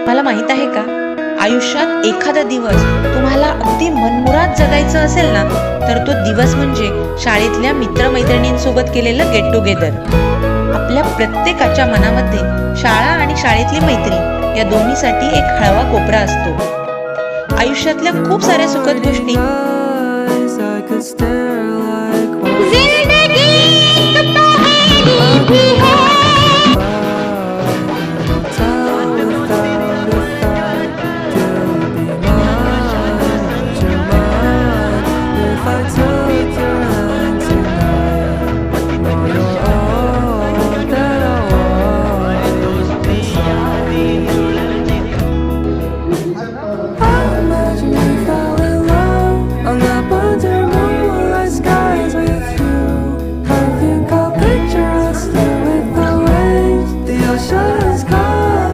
मला माहित आहे का, आयुष्यात एखादा दिवस तुम्हाला अगदी मनमुराद जगायचं असेल ना, तर तो दिवस म्हणजे शाळेतल्या मित्रमैत्रिणींसोबत केलेलं गेट टुगेदर. आपल्या प्रत्येकाच्या मनामध्ये शाळा आणि शाळेतली मैत्री या दोन्हीसाठी एक हळवा कोपरा असतो. आयुष्यातल्या खूप साऱ्या सुखद गोष्टी जिंदगी तो पहेली भी है.